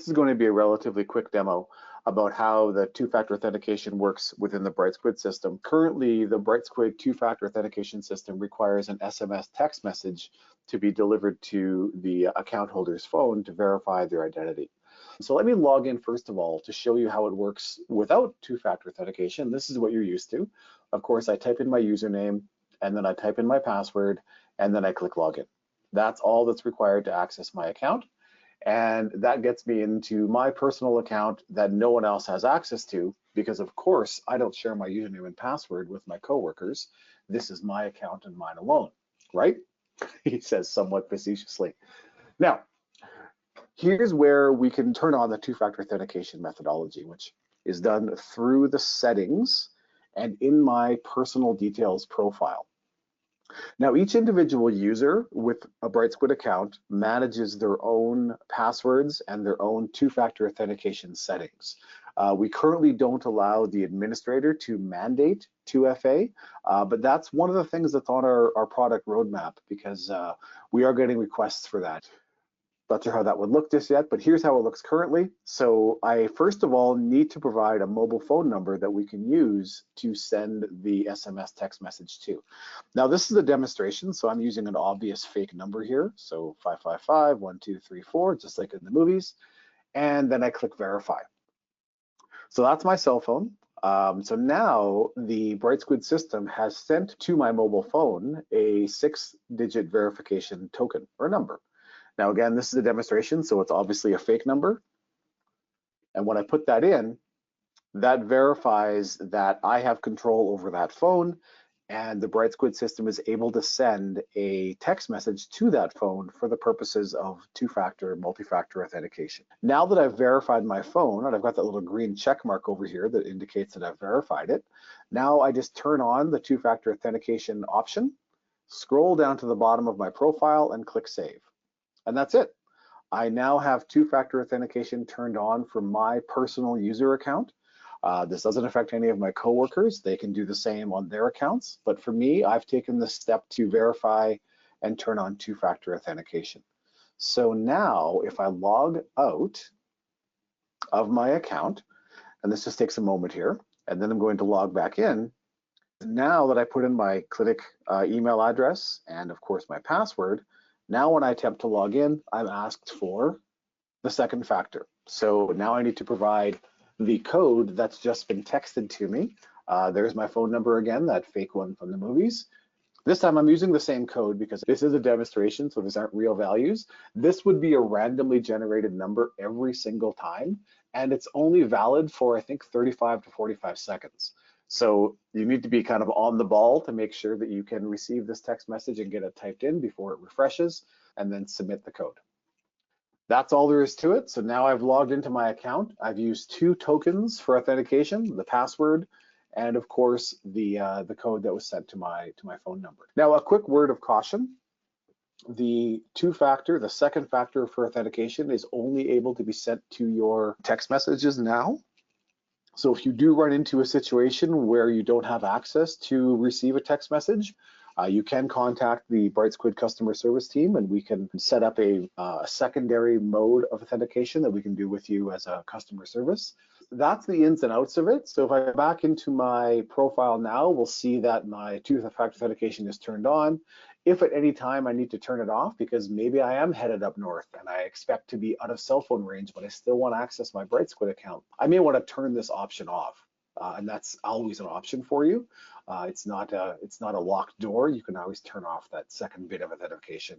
This is going to be a relatively quick demo about how the two-factor authentication works within the Brightsquid system. Currently, the Brightsquid two-factor authentication system requires an SMS text message to be delivered to the account holder's phone to verify their identity. So let me log in first of all to show you how it works without two-factor authentication. This is what you're used to. Of course, I type in my username, and then I type in my password, and then I click login. That's all that's required to access my account. And that gets me into my personal account that no one else has access to, because of course I don't share my username and password with my coworkers. This is my account and mine alone, right? He says somewhat facetiously. Now, here's where we can turn on the two-factor authentication methodology, which is done through the settings and in my personal details profile. Now, each individual user with a Brightsquid account manages their own passwords and their own two-factor authentication settings. We currently don't allow the administrator to mandate 2FA, but that's one of the things that's on our product roadmap, because we are getting requests for that. Not sure how that would look just yet, but here's how it looks currently. So I first of all need to provide a mobile phone number that we can use to send the SMS text message to. Now this is a demonstration, so I'm using an obvious fake number here. So 555-1234, just like in the movies. And then I click verify. So that's my cell phone. So now the Brightsquid system has sent to my mobile phone a 6-digit verification token or number. Now again, this is a demonstration, so it's obviously a fake number. And when I put that in, that verifies that I have control over that phone, and the Brightsquid system is able to send a text message to that phone for the purposes of two-factor, multi-factor authentication. Now that I've verified my phone, and I've got that little green check mark over here that indicates that I've verified it, now I just turn on the two-factor authentication option, scroll down to the bottom of my profile, and click save. And that's it. I now have two-factor authentication turned on for my personal user account. This doesn't affect any of my coworkers. They can do the same on their accounts. But for me, I've taken the step to verify and turn on two-factor authentication. So now if I log out of my account, and this just takes a moment here, and then I'm going to log back in. Now that I put in my clinic email address and of course my password, now when I attempt to log in, I'm asked for the second factor. So now I need to provide the code that's just been texted to me. There's my phone number again, that fake one from the movies. This time I'm using the same code because this is a demonstration, so these aren't real values. This would be a randomly generated number every single time, and it's only valid for, I think, 35 to 45 seconds. So you need to be kind of on the ball to make sure that you can receive this text message and get it typed in before it refreshes, and then submit the code. That's all there is to it. So now I've logged into my account. I've used 2 tokens for authentication, the password, and of course the code that was sent to my phone number. Now a quick word of caution. The two-factor, the second factor for authentication, is only able to be sent to your text messages now. So if you do run into a situation where you don't have access to receive a text message, you can contact the Brightsquid customer service team, and we can set up a secondary mode of authentication that we can do with you as a customer service. That's the ins and outs of it. So if I go back into my profile now, we'll see that my two-factor authentication is turned on. If at any time I need to turn it off because maybe I am headed up north and I expect to be out of cell phone range, but I still want to access my Brightsquid account, I may want to turn this option off. And that's always an option for you. It's not a locked door. You can always turn off that second bit of authentication